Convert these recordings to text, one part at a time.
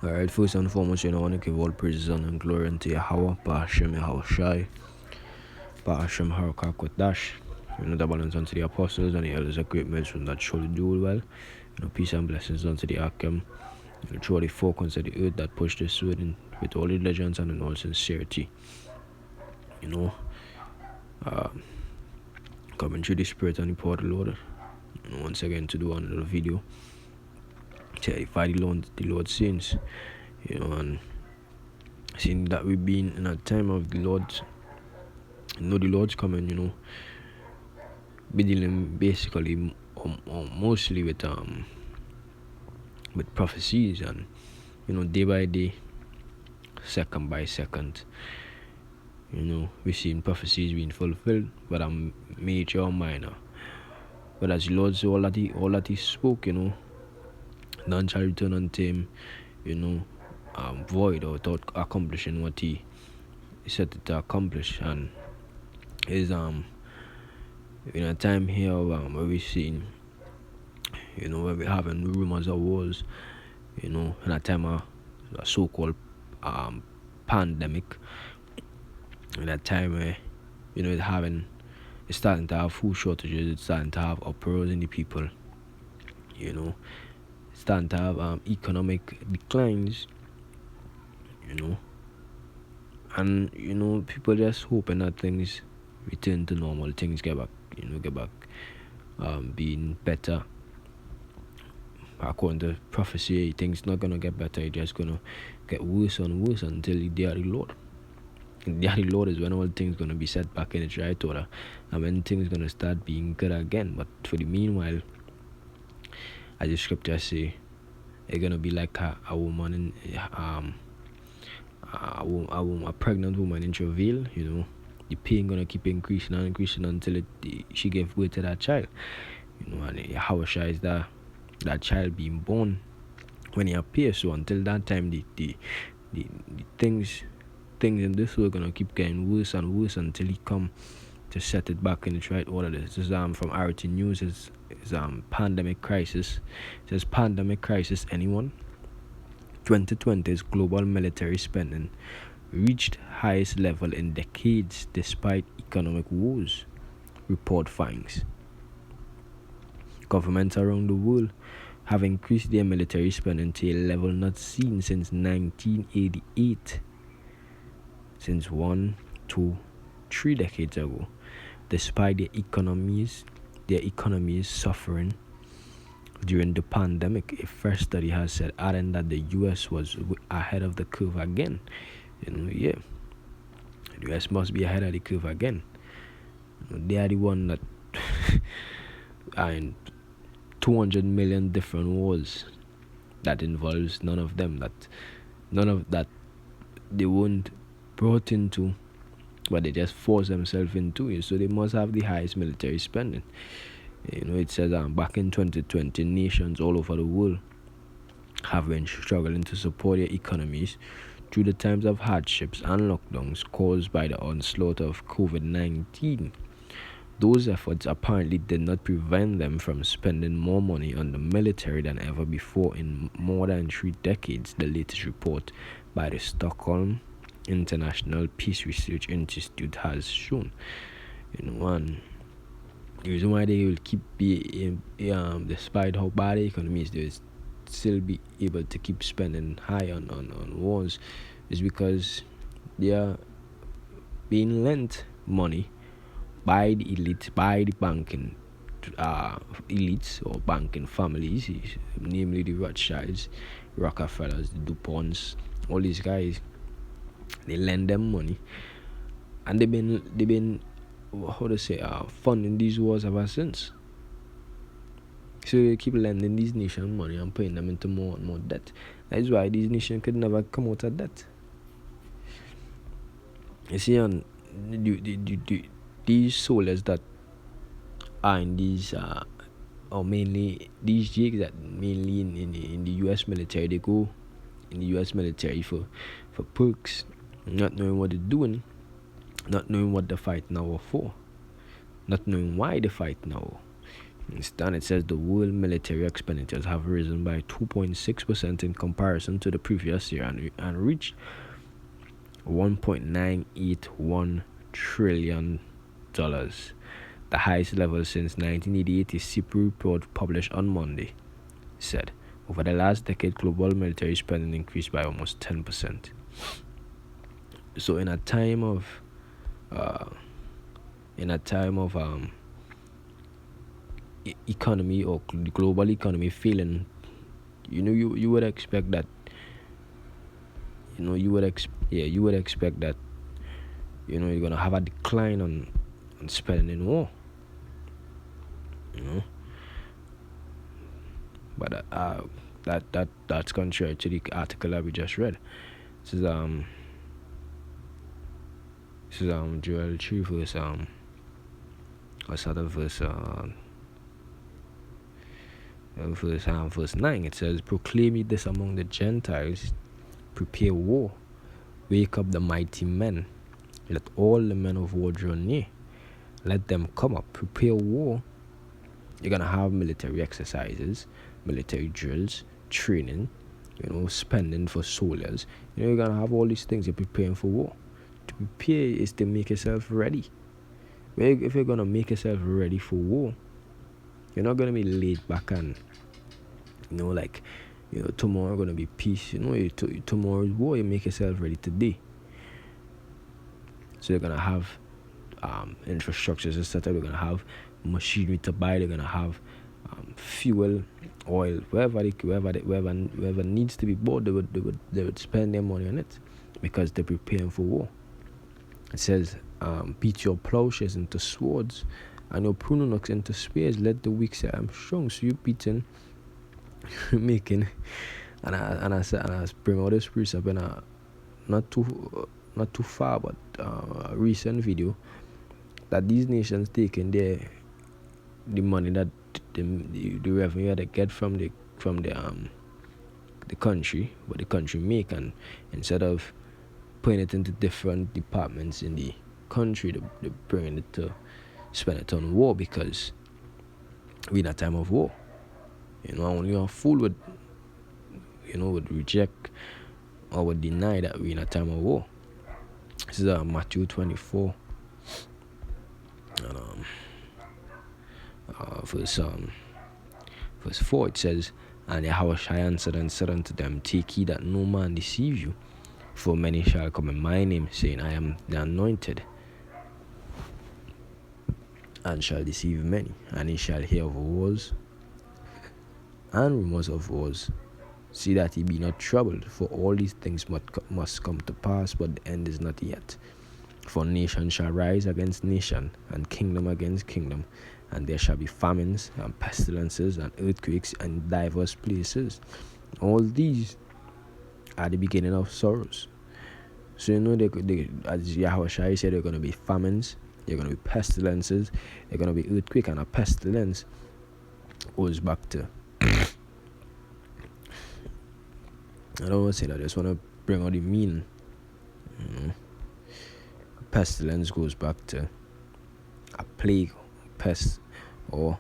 Alright, first and foremost, I want to give all praises and glory unto Yahweh, Ba'ashem Yahushai, Ba'ashem Harakakot Dash. The balance unto the apostles and the elders of great men that surely do well. Peace and blessings unto the Akim, through the four corners of the earth that push the sword in with all diligence and in all sincerity. Uh, Coming through the spirit and the power of the Lord. Once again to do another video. To edify the Lord's saints. And seeing that we've been in a time of the Lord's, the Lord's coming, be dealing basically mostly with prophecies and day by day, second by second, we're seeing prophecies being fulfilled, whether major or minor. But as the Lord said, all that he spoke, none shall return unto him, void or without accomplishing what he set it to accomplish. And is in a time here where we're seeing, where we're having rumors of wars, in a time of a so-called pandemic, in a time where it's starting to have food shortages, it's starting to have uproars in the people, it's starting to have economic declines, and people just hoping that things return to normal, things get back being better. According to prophecy, things not gonna get better, it's just gonna get worse and worse until the day of the Lord. The day of the Lord is when all things gonna be set back in its right order, and when things gonna start being good again. But for the meanwhile, as the scriptures say, it's gonna be like a woman in a pregnant woman in travail. The pain gonna keep increasing and increasing until she gives birth to that child. And how is that child being born when he appears. So until that time, the things in this world gonna keep getting worse and worse until he come to set it back in its right order. This is from RT News. It's pandemic crisis. It says pandemic crisis. Anyone? 2020's global military spending reached highest level in decades despite economic woes, report finds. Governments around the world have increased their military spending to a level not seen since 1988, since 1, 2, 3 decades ago, despite their economies suffering during the pandemic. A fresh study has said, adding that the US was ahead of the curve again. The US must be ahead of the curve again. They are the one that are in 200 million different wars that involves none of that they weren't brought into, but they just force themselves into it. So they must have the highest military spending. It says back in 2020, nations all over the world have been struggling to support their economies through the times of hardships and lockdowns caused by the onslaught of COVID-19. Those efforts apparently did not prevent them from spending more money on the military than ever before in more than 3 decades, the latest report by the Stockholm International Peace Research Institute has shown. And the reason why they will keep despite how bad the economy is, they will still be able to keep spending high on wars, is because they are being lent money by the elite, by the banking elites or banking families, namely the Rothschilds, Rockefellers, the DuPonts, all these guys. They lend them money, and they've been funding these wars ever since. So they keep lending these nations money and putting them into more and more debt. That is why these nations could never come out of debt. You see, on these soldiers that are in these or mainly these jigs that mainly in the US military, they go in the US military for perks, not knowing what they're doing, not knowing what they're fighting now for, not knowing why they fight now. Instead, it says the world military expenditures have risen by 2.6% in comparison to the previous year and reached $1.981 trillion, the highest level since 1988, a CIPRI report published on Monday said. Over the last decade, global military spending increased by almost 10%. So in a time of economy or the global economy failing, you would expect that you would expect that you're gonna have a decline on spending in war. But that's contrary to the article that we just read. This is Joel 3 verse verse 9. It says, "Proclaim ye this among the Gentiles, prepare war, wake up the mighty men, let all the men of war draw near, let them come up, prepare war." You're gonna have military exercises, military drills, training, spending for soldiers. You're gonna have all these things. You're preparing for war. To prepare is to make yourself ready. If you're gonna make yourself ready for war, you're not gonna be laid back and tomorrow gonna be peace. Tomorrow's war. You make yourself ready today. So you're gonna have infrastructures etc. They're gonna have machinery to buy. They're gonna have fuel, oil, wherever needs to be bought. They would spend their money on it because they're preparing for war. It says, "Beat your plowshares into swords, and your pruning hooks into spears. Let the weak say, I'm strong." So you're beating, making, and I bring all this precept in a not too far, but a recent video that these nations taking the money that the revenue that they get from the country, what the country make, and instead of putting it into different departments in the country, they're bringing it to spend it on war, because we're in a time of war. Only a fool would reject or would deny that we're in a time of war. This is Matthew 24 and verse 4. It says, "And Yahushua answered and said unto them, Take heed that no man deceive you, for many shall come in my name, saying, I am the anointed, and shall deceive many. And ye shall hear of wars and rumors of wars. See that ye be not troubled, for all these things must come to pass, but the end is not yet. For nation shall rise against nation, and kingdom against kingdom, and there shall be famines and pestilences and earthquakes in diverse places. All these are the beginning of sorrows." So they as Yahushua said, there are going to be famines, there are going to be pestilences, there are going to be earthquake, and a pestilence goes back to I don't want to say that, I just want to bring out the meaning. Pestilence goes back to a plague, pest, or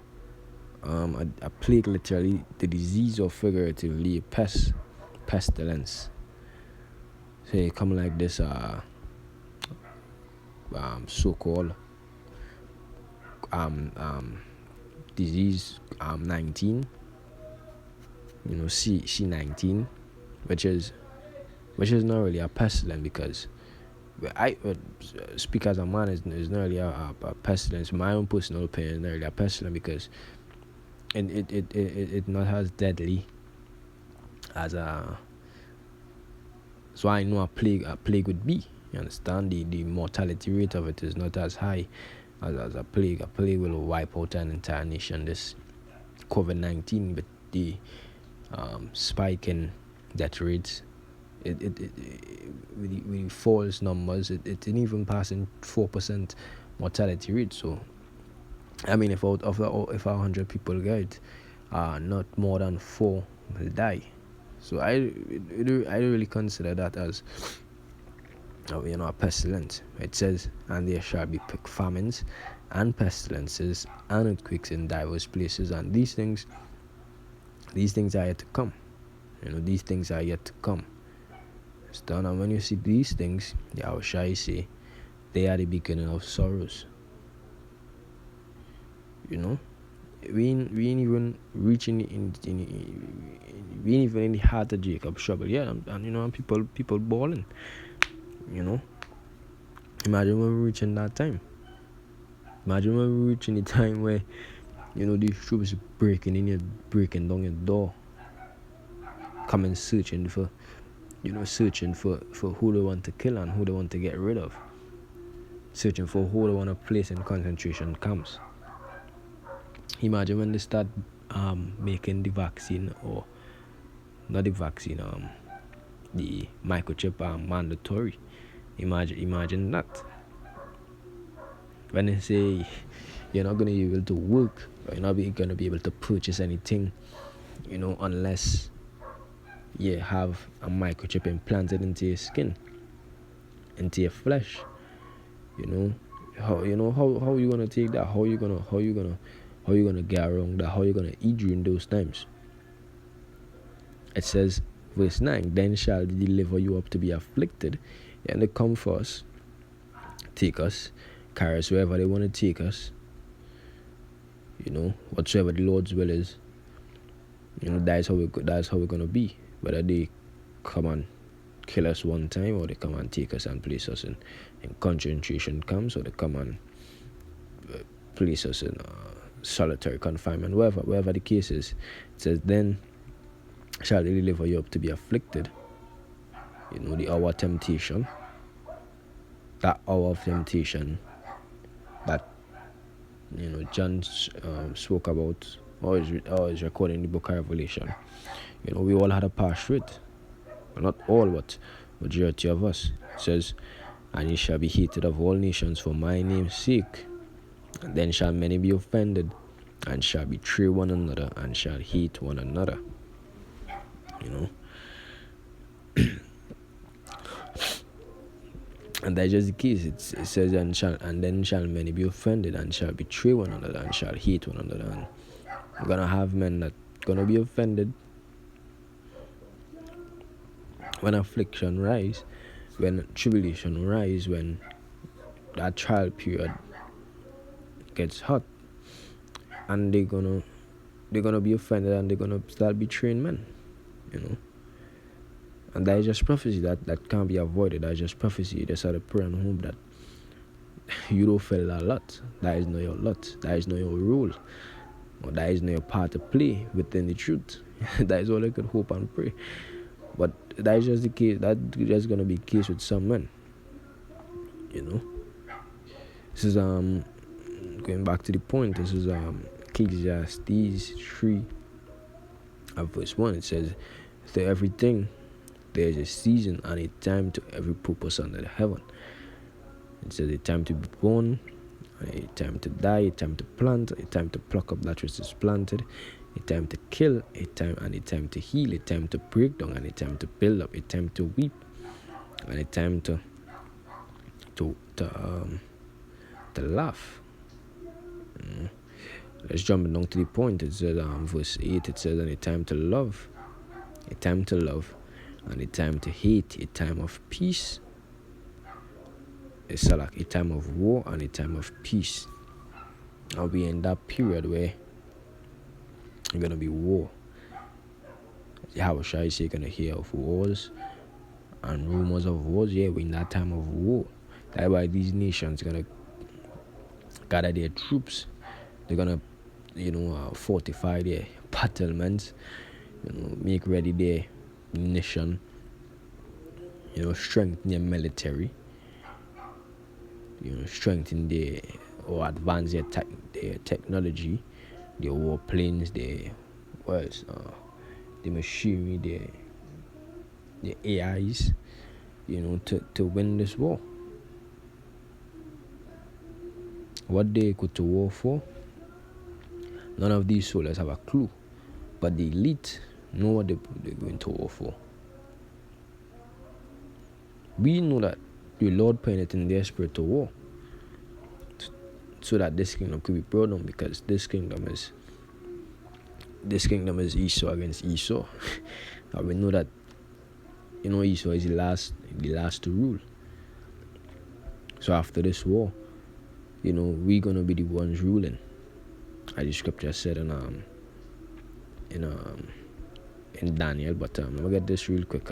a plague, literally the disease, or figuratively a pestilence. So it come like this so-called disease 19, C19, which is not really a pestilence, because I speak as a man, is not really a pestilence. My own personal opinion is not really a pestilence, because it not as deadly as so I know a plague would be. You understand? The mortality rate of it is not as high as a plague. A plague will wipe out an entire nation. This COVID-19, but the spike in death rates, it with false numbers, it didn't even pass in 4% mortality rate. So I mean, if 100 people get, not more than 4 will die. So I really consider that as a pestilence. It says, "And there shall be famines and pestilences and earthquakes in diverse places, and these things are yet to come. These things are yet to come. It's done, and when you see these things, how shall I say, they are the beginning of sorrows. We ain't even reaching we ain't even in the heart of Jacob's trouble. Yeah, and people balling. Imagine when we reaching that time. Imagine when we reaching the time where these troops breaking down your door, coming searching for who they want to kill and who they want to get rid of, searching for who they want to place in concentration camps. Imagine when they start making the vaccine, or not the vaccine, the microchip mandatory. Imagine that. When they say you're not going to be able to work, or you're not going to be able to purchase anything, unless you have a microchip implanted into your skin, into your flesh. How are you gonna take that? How you gonna get around that? How you gonna eat during those times? It says, verse 9, then shall they deliver you up to be afflicted, and they come for us, take us, carry us wherever they want to take us. Whatsoever the Lord's will is, that's how we're gonna be. Whether they come and kill us one time, or they come and take us and place us in concentration camps, or they come and place us in solitary confinement, wherever the case is. It says, then shall they deliver you up to be afflicted. The hour of temptation, that hour of temptation that John spoke about, or is recorded in the book of Revelation. We all had a pass through it. Well, not all, but majority of us. It says, and ye shall be hated of all nations for my name's sake. And then shall many be offended, and shall betray one another, and shall hate one another. And that's just the case. It says, and then shall many be offended, and shall betray one another, and shall hate one another. And we're gonna have men that gonna be offended when affliction rise, when tribulation rise, when that trial period gets hot, and they're gonna be offended, and they're gonna start betraying men. And that is just prophecy that can't be avoided. That is just prophecy. That's how to pray and hope that you don't feel that lot. That is not your lot. That is not your role. Or that is not your part to play within the truth. That is all I could hope and pray. But that is just the case. That's just gonna be the case with some men. This is going back to the point. This is Ecclesiastes 3 verse 1. It says, to everything there is a season and a time to every purpose under the heaven. It says a time to be born, a time to die, a time to plant, a time to pluck up that which is planted, a time to kill, a time to heal, a time to break down, and a time to build up, a time to weep, and a time to laugh. Let's jump down to the point. It says verse 8, it says, and a time to love, and a time to hate, a time of peace. It's like a time of war and a time of peace. I'll be in that period where you're gonna be war. How shall I say, you're gonna hear of wars and rumors of wars? Yeah, we're in that time of war. That's why these nations are gonna gather their troops. They're gonna fortify their battlements, make ready their nation, strengthen their military, strengthen or advance their technology, their warplanes, the machinery, the AIs, to win this war. What they go to war for, none of these soldiers have a clue, but the elite know what they're going to war for. We know that the Lord put it in their spirit to war, so that this kingdom could be brought down, because this kingdom is Esau against Esau. And we know that Esau is the last to rule. So after this war, we're gonna be the ones ruling, as the scripture said in Daniel. But let me get this real quick.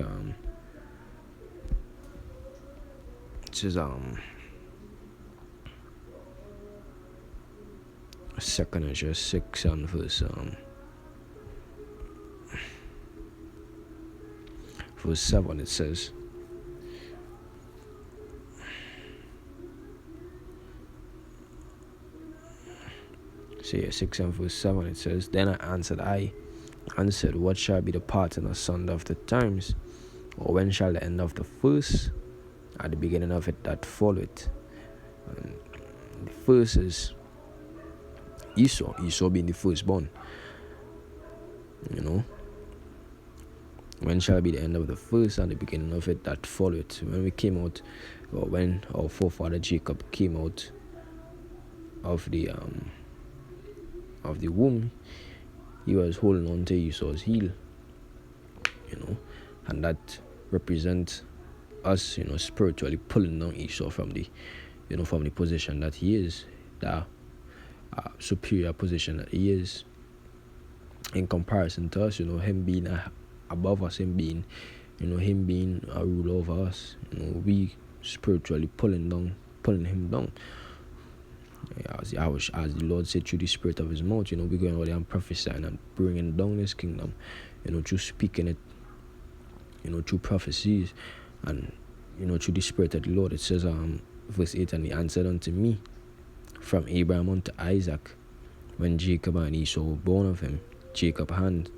It says 2nd Ezra 6 and verse 7. It says, so 6 and verse 7, it says, then I answered, what shall be the part and asunder of the times, or when shall the end of the first at the beginning of it that follow it? And the first is Esau being the firstborn. When shall be the end of the first and the beginning of it that follow it? When we came out, or when our forefather Jacob came out of the womb, he was holding on to Esau's heel, and that represents us, spiritually pulling down Esau from the position that he is, the superior position that he is, in comparison to us, him being above us, him being a ruler over us, we spiritually pulling him down. As the Lord said through the spirit of his mouth, we're going out there and prophesying and bringing down his kingdom, through speaking it, through prophecies, and through the spirit of the Lord. It says verse 8, and he answered unto me, from Abraham unto Isaac, when Jacob and Esau were born of him, Jacob's hand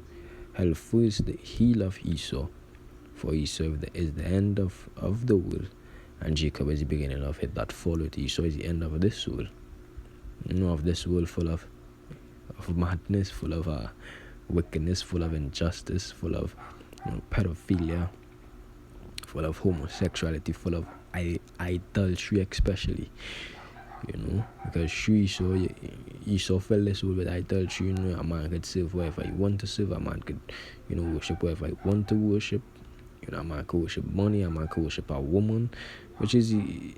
held first the heel of Esau, for Esau is the end of the world, and Jacob is the beginning of it that followed. Esau is the end of this world, of this world full of madness, full of wickedness, full of injustice, full of pedophilia, full of homosexuality, full of idolatry, especially. Because through Esau fell this world with idolatry. A man could serve wherever he want to serve. A man could, worship wherever he want to worship. A man could worship money. A man could worship a woman, which is the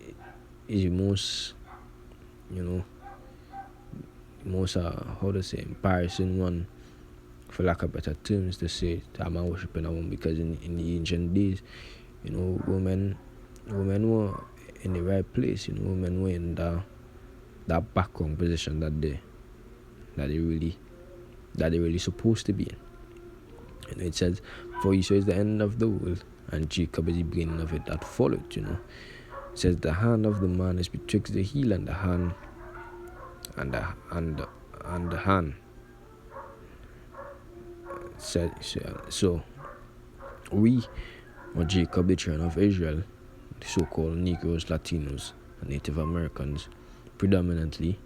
most, how to say, embarrassing one, for lack of better terms, to say that a man worshiping a woman. Because in the ancient days, women were in the right place. Women were in that background position that they really supposed to be in. It says, for Esau is the end of the world, and Jacob is the beginning of it that followed. It says, the hand of the man is betwixt the heel and the hand, and the hand. So we, or Jacob, the children of Israel, the so-called Negroes, Latinos, and Native Americans, predominantly,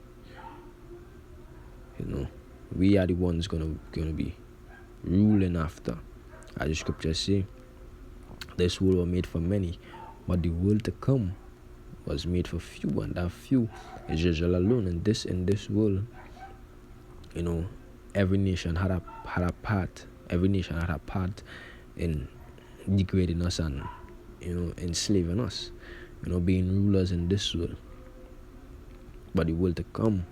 we are the ones gonna be ruling after. As the scriptures say, this world was made for many, but the world to come was made for few, and that few is Israel alone. And in this world, every nation had a part. Every nation had a part in degrading us and enslaving us, being rulers in this world. But the world to come,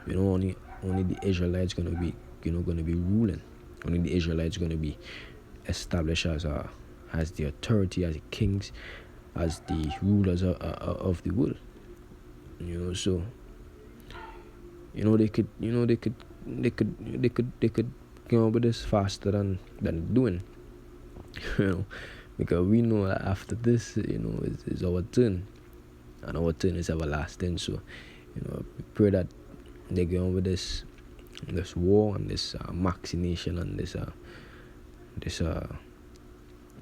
only the Israelites gonna be ruling. Only the Israelites gonna be established as the authority, as the kings, as the rulers of the world. So they could come up with this faster than doing. Because we know that after this, is our turn, and our turn is everlasting. So, we pray that they get on with this war and this vaccination and this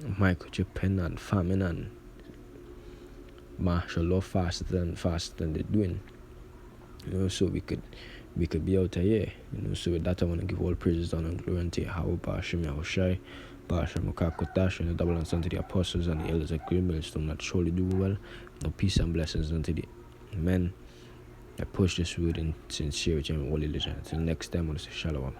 microchipping and famine and martial law faster than they're doing. So we could be out of here. So with that, I want to give all praises, honor, and glory unto Yahweh, Bashim Yahushai, Bashim Makakotash, and the double thanks unto the apostles and the elders of Green Millstone that surely do well. No peace and blessings unto the men I push this word in sincerity and all religion. Until next time, I want to say shalom.